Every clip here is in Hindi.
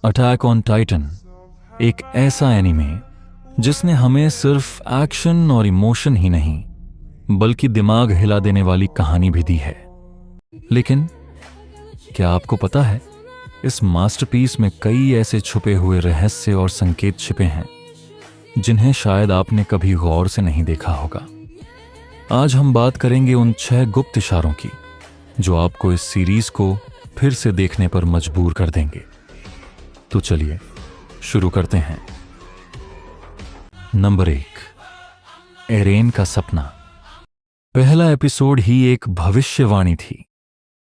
अटैक ऑन टाइटन एक ऐसा एनीमे जिसने हमें सिर्फ एक्शन और इमोशन ही नहीं बल्कि दिमाग हिला देने वाली कहानी भी दी है। लेकिन क्या आपको पता है, इस मास्टरपीस में कई ऐसे छुपे हुए रहस्य और संकेत छिपे हैं जिन्हें शायद आपने कभी गौर से नहीं देखा होगा। आज हम बात करेंगे उन 6 गुप्त इशारों की जो आपको इस सीरीज को फिर से देखने पर मजबूर कर देंगे। तो चलिए शुरू करते हैं। नंबर 1, एरेन का सपना। पहला एपिसोड ही एक भविष्यवाणी थी।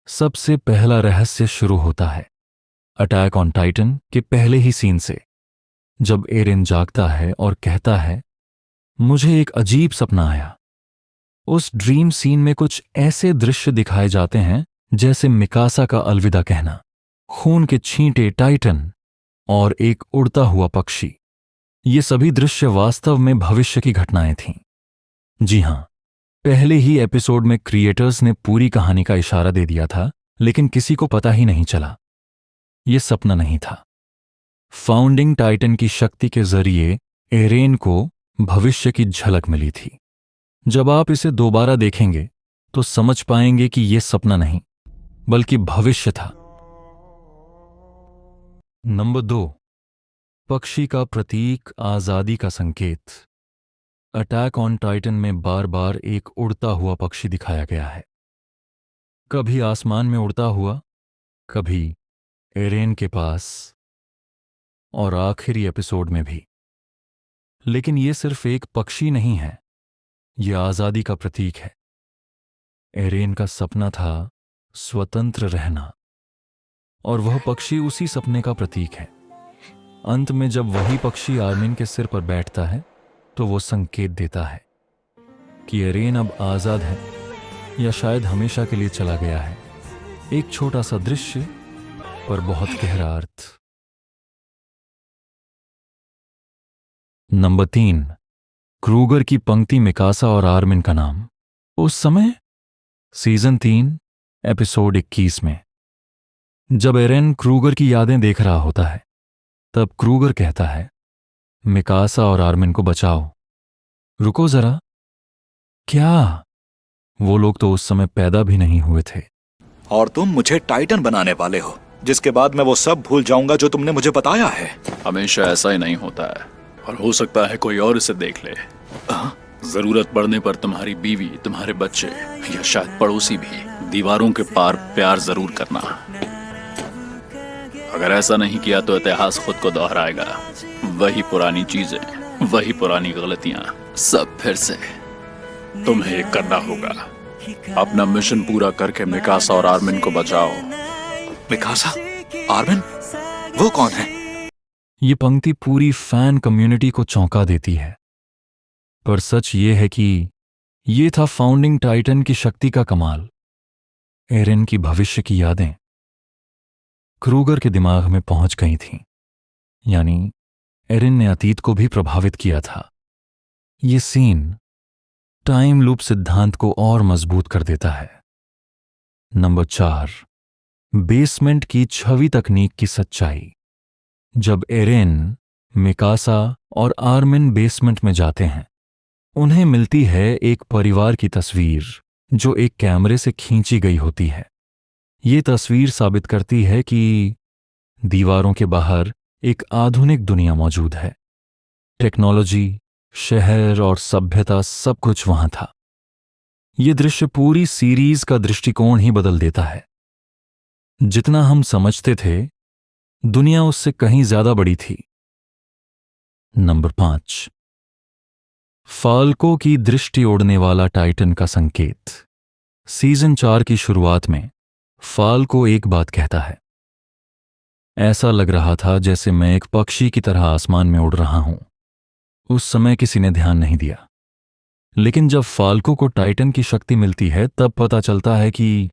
सबसे पहला रहस्य शुरू होता है अटैक ऑन टाइटन के पहले ही सीन से, जब एरेन जागता है और कहता है, मुझे एक अजीब सपना आया। उस ड्रीम सीन में कुछ ऐसे दृश्य दिखाए जाते हैं जैसे मिकासा का अलविदा कहना, खून के छींटे टाइटन और एक उड़ता हुआ पक्षी। ये सभी दृश्य वास्तव में भविष्य की घटनाएं थीं। जी हां, पहले ही एपिसोड में क्रिएटर्स ने पूरी कहानी का इशारा दे दिया था, लेकिन किसी को पता ही नहीं चला। यह सपना नहीं था। फाउंडिंग टाइटन की शक्ति के जरिए एरेन को भविष्य की झलक मिली थी। जब आप इसे दोबारा देखेंगे तो समझ पाएंगे कि यह सपना नहीं बल्कि भविष्य था। नंबर 2, पक्षी का प्रतीक, आजादी का संकेत। अटैक ऑन टाइटन में बार बार एक उड़ता हुआ पक्षी दिखाया गया है। कभी आसमान में उड़ता हुआ, कभी एरेन के पास और आखिरी एपिसोड में भी। लेकिन यह सिर्फ एक पक्षी नहीं है, यह आजादी का प्रतीक है। एरेन का सपना था स्वतंत्र रहना और वह पक्षी उसी सपने का प्रतीक है। अंत में जब वही पक्षी आर्मिन के सिर पर बैठता है तो वो संकेत देता है कि एरेन अब आजाद है या शायद हमेशा के लिए चला गया है। एक छोटा सा दृश्य पर बहुत गहरा अर्थ। नंबर 3, क्रूगर की पंक्ति, मिकासा और आर्मिन का नाम। उस समय सीजन 3 एपिसोड 21 में जब एरेन क्रूगर की यादें देख रहा होता है, तब क्रूगर कहता है, मिकासा और आर्मिन को बचाओ। रुको जरा, क्या? वो लोग तो उस समय पैदा भी नहीं हुए थे। और तुम मुझे टाइटन बनाने वाले हो, जिसके बाद मैं वो सब भूल जाऊंगा जो तुमने मुझे बताया है। हमेशा ऐसा ही नहीं होता है, और हो सकता है कोई और इसे देख ले। जरूरत पड़ने पर तुम्हारी बीवी, तुम्हारे बच्चे या शायद पड़ोसी भी दीवारों के पार प्यार जरूर करना। अगर ऐसा नहीं किया तो इतिहास खुद को दोहराएगा। वही पुरानी चीजें, वही पुरानी गलतियां, सब फिर से। तुम्हें ये करना होगा। अपना मिशन पूरा करके मिकासा और आर्मिन को बचाओ। मिकासा? आर्मिन? वो कौन है? ये पंक्ति पूरी फैन कम्युनिटी को चौंका देती है। पर सच ये है कि ये था फाउंडिंग टाइटन की शक्ति का कमाल। एरेन की भविष्य की यादें क्रूगर के दिमाग में पहुंच गई थीं, यानी एरेन ने अतीत को भी प्रभावित किया था। ये सीन टाइम लूप सिद्धांत को और मजबूत कर देता है। नंबर 4, बेसमेंट की छवि तकनीक की सच्चाई। जब एरेन, मिकासा और आर्मिन बेसमेंट में जाते हैं, उन्हें मिलती है एक परिवार की तस्वीर जो एक कैमरे से खींची गई होती है। ये तस्वीर साबित करती है कि दीवारों के बाहर एक आधुनिक दुनिया मौजूद है। टेक्नोलॉजी, शहर और सभ्यता, सब कुछ वहां था। ये दृश्य पूरी सीरीज का दृष्टिकोण ही बदल देता है। जितना हम समझते थे, दुनिया उससे कहीं ज्यादा बड़ी थी। नंबर 5, फाल्को की दृष्टि ओढ़ने वाला टाइटन का संकेत। सीजन 4 की शुरुआत में फाल्को एक बात कहता है, ऐसा लग रहा था जैसे मैं एक पक्षी की तरह आसमान में उड़ रहा हूं। उस समय किसी ने ध्यान नहीं दिया, लेकिन जब फाल्को को टाइटन की शक्ति मिलती है तब पता चलता है कि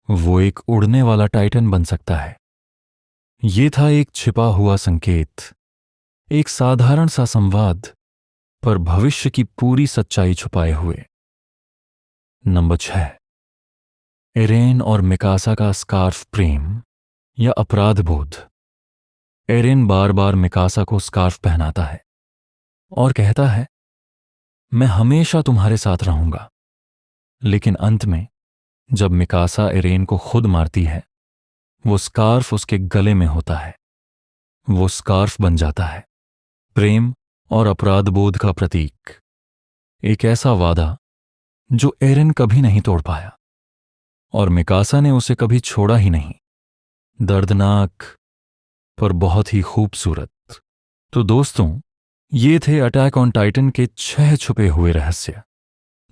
वो एक उड़ने वाला टाइटन बन सकता है। ये था एक छिपा हुआ संकेत, एक साधारण सा संवाद, पर भविष्य की पूरी सच्चाई छुपाए हुए। नंबर 6, एरेन और मिकासा का स्कार्फ प्रेम या अपराध बोध। एरेन बार बार मिकासा को स्कार्फ पहनाता है और कहता है, मैं हमेशा तुम्हारे साथ रहूंगा। लेकिन अंत में जब मिकासा एरेन को खुद मारती है, वो स्कार्फ उसके गले में होता है। वो स्कार्फ बन जाता है प्रेम और अपराध बोध का प्रतीक, एक ऐसा वादा जो एरेन कभी नहीं तोड़ पाया और मिकासा ने उसे कभी छोड़ा ही नहीं। दर्दनाक पर बहुत ही खूबसूरत। तो दोस्तों, ये थे अटैक ऑन टाइटन के 6 छुपे हुए रहस्य,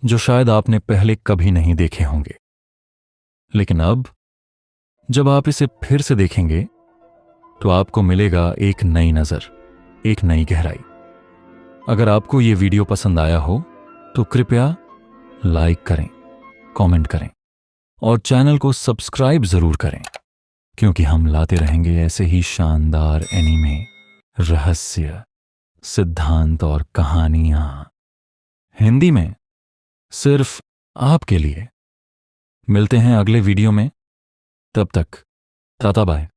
जो शायद आपने पहले कभी नहीं देखे होंगे। लेकिन अब जब आप इसे फिर से देखेंगे तो आपको मिलेगा एक नई नजर, एक नई गहराई। अगर आपको ये वीडियो पसंद आया हो तो कृपया लाइक करें, कमेंट करें और चैनल को सब्सक्राइब जरूर करें, क्योंकि हम लाते रहेंगे ऐसे ही शानदार एनीमे, रहस्य, सिद्धांत और कहानियां हिंदी में सिर्फ आपके लिए। मिलते हैं अगले वीडियो में, तब तक टाटा बाय।